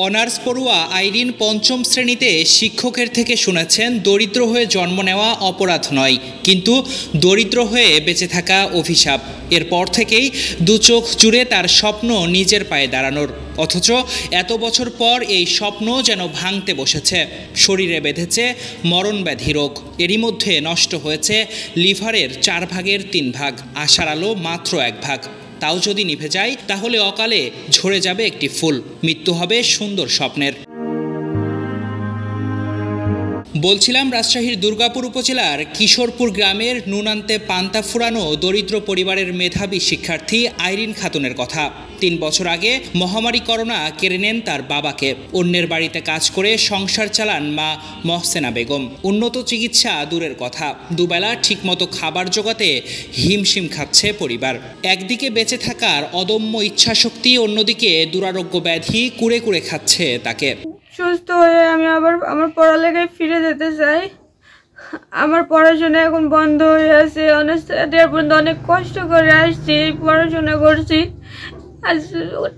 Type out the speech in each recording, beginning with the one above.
Honours পড়ুয়া আইরিন পঞ্চম শ্রেণীতে শিক্ষকের থেকে শুনেছেন দরিদ্র হয়ে জন্ম নেওয়া অপরাধ নয়, কিন্তু দরিদ্র হয়ে বেঁচে থাকা অভিশাপ। এরপর থেকেই দু চোখ জুড়ে তার স্বপ্ন নিজের পায়ে দাঁড়ানোর, অথচ এত বছর পর এই স্বপ্ন যেন ভাঙতে বসেছে। শরীরে বেঁধেছে মরণব্যাধি রোগ, এরই মধ্যে নষ্ট হয়েছে লিভারের 4 ভাগের 3 ভাগ, আশার আলো মাত্র 1 ভাগ। তাও যদি নিভে যায় তাহলে অকালে ঝরে যাবে একটি ফুল, মৃত্যু হবে সুন্দর স্বপ্নের। বলছিলাম রাজশাহীর দুর্গাপুর উপজেলার কিশোরপুর গ্রামের নুনান্তে পান্তা ফুরানো দরিদ্র পরিবারের মেধাবী শিক্ষার্থী আইরিন খাতুনের কথা। 3 বছর আগে মহামারী করোনা কেড়ে নেন তার বাবাকে। অন্যের বাড়িতে কাজ করে সংসার চালান মা মহসেনা বেগম। উন্নত চিকিৎসা দূরের কথা, দুবেলা ঠিকমতো খাবার জোগাতে হিমশিম খাচ্ছে পরিবার। একদিকে বেঁচে থাকার অদম্য ইচ্ছাশক্তি, অন্যদিকে দুরারোগ্য ব্যাধি কুড়ে কুড়ে খাচ্ছে তাকে। সুস্থ হয়ে আমি আবার আমার পড়ালেখায় ফিরে যেতে চাই। আমার পড়াশোনা এখন বন্ধ হয়ে আছে। অনেক কষ্ট করে আসছি, পড়াশোনা করছি। আজ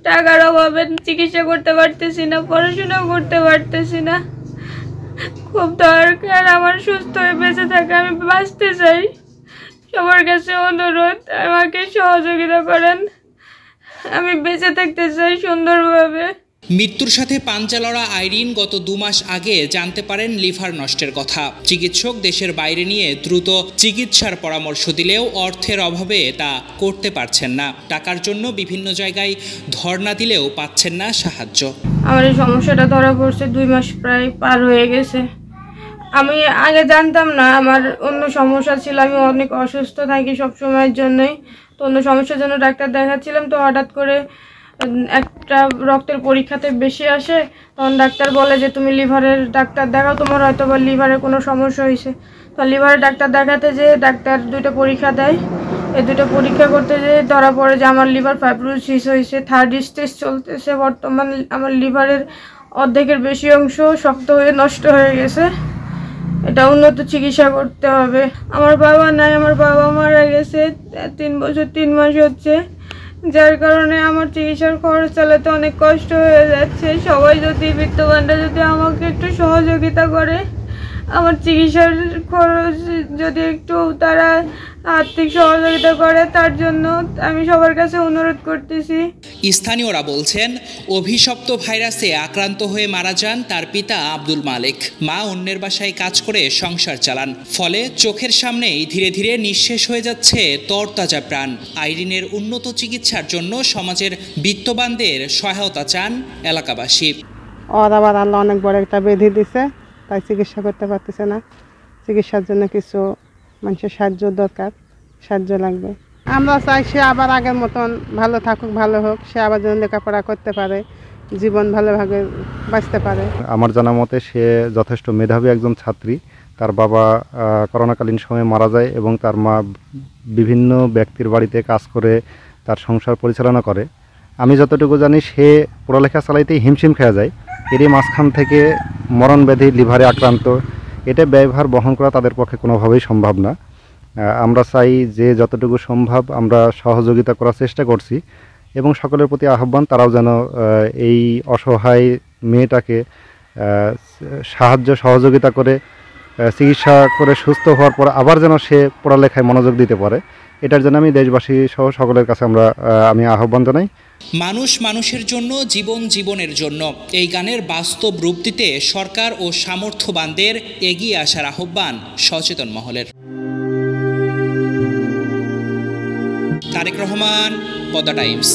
টাকার অভাবে চিকিৎসা করতে পারতেছি না, পড়াশোনাও করতে পারতেছি না। খুব দরকার আমার সুস্থ হয়ে বেঁচে থাকা, আমি বাঁচতে চাই। সবার কাছে অনুরোধ, আমাকে সহযোগিতা করেন, আমি বেঁচে থাকতে চাই সুন্দরভাবে। মৃত্যুর সাথে পাঞ্জা লড়া আইরিন গত 2 মাস আগে জানতে পারেন লিভার নষ্টের কথা। চিকিৎসক দেশের বাইরে নিয়ে দ্রুত চিকিৎসার পরামর্শ দিলেও অর্থের অভাবে তা করতে পারছেন না। টাকার জন্য বিভিন্ন জায়গায় ধর্ণা দিলেও পাচ্ছেন না সাহায্য। আমার এই সমস্যাটা ধরা পড়ছে 2 মাস প্রায় পার হয়ে গেছে। আমি আগে জানতাম না, আমার অন্য সমস্যা ছিল, আমি অনেক অসুস্থ থাকি সবসময়ের জন্যই। তো অন্য সমস্যার জন্য ডাক্তার দেখাচ্ছিলাম, তো হঠাৎ করে একটা রক্তের পরীক্ষাতে বেশি আসে। তখন ডাক্তার বলে যে তুমি লিভারের ডাক্তার দেখাও, তোমার হয়তো বা লিভারের কোনো সমস্যা হয়েছে। তো লিভারের ডাক্তার দেখাতে যে ডাক্তার 2টা পরীক্ষা দেয়, এই 2টা পরীক্ষা করতে যে ধরা পড়ে যে আমার লিভার ফাইব্রোসিস হয়েছে, 3rd স্টেজ চলতেছে বর্তমান। আমার লিভারের অর্ধেকের বেশি অংশ শক্ত হয়ে নষ্ট হয়ে গেছে। এটা উন্নত চিকিৎসা করতে হবে। আমার বাবা নাই, আমার বাবা মারা গেছে 3 বছর 3 মাস হচ্ছে, যার কারণে আমার চিকিৎসার খরচ চালাতে অনেক কষ্ট হয়ে যাচ্ছে। সবাই যদি বিত্তবানরা যদি আমাকে একটু সহযোগিতা করে, আমার চিকিৎসার খরচ যদি একটু তারা আর্থিক সহযোগিতা করে, তার জন্য আমি সবার কাছে অনুরোধ করতেছি। স্থানীয়রা বলছেন অভিশপ্ত ভাইরাসে আক্রান্ত হয়ে মারা যান তার পিতা আব্দুল মালিক। মা অন্যের বাসায় কাজ করে সংসার চালান, ফলে চোখের সামনেই ধীরে ধীরে নিঃশেষ হয়ে যাচ্ছে তরতাজা প্রাণ। আইরিনের উন্নত চিকিৎসার জন্য সমাজের বিত্তবানদের সহায়তা চান এলাকাবাসী। আবার আল্লাহ অনেক বড় একটা ব্যাধি দিছে, তাই চিকিৎসা করতে পারতেছে না। চিকিৎসার জন্য কিছু মানুষের সাহায্য দরকার, সাহায্য লাগবে। আমরা চাই সে আবার আগের মতন ভালো থাকুক, ভালো হোক, সে আবার যেন লেখাপড়া করতে পারে, জীবন ভালোভাবে বাঁচতে পারে। আমার জানা মতে সে যথেষ্ট মেধাবী একজন ছাত্রী। তার বাবা করোনাকালীন সময়ে মারা যায় এবং তার মা বিভিন্ন ব্যক্তির বাড়িতে কাজ করে তার সংসার পরিচালনা করে। আমি যতটুকু জানি সে পড়ালেখা চালাইতেই হিমশিম খেয়ে যায়। এরই মাঝখান থেকে মরণব্যাধি, লিভারে আক্রান্ত, এটা ব্যয়ভার বহন করা তাদের পক্ষে কোনোভাবেই সম্ভব না। আমরা চাই যে যতটুকু সম্ভব আমরা সহযোগিতা করার চেষ্টা করছি এবং সকলের প্রতি আহ্বান তারাও যেন এই অসহায় মেয়েটাকে সাহায্য সহযোগিতা করে চিকিৎসা করে সুস্থ হওয়ার পর আবার যেন সে পড়ালেখায় মনোযোগ দিতে পারে, এটার জন্য আমি দেশবাসী সহ সকলের কাছে আমি আহ্বান জানাই। মানুষ মানুষের জন্য, জীবন জীবনের জন্য, এই গানের বাস্তব রূপ দিতে সরকার ও সামর্থ্যবানদের এগিয়ে আসার আহ্বান সচেতন মহলের। তারেক রহমান, পদ্মা টাইমস।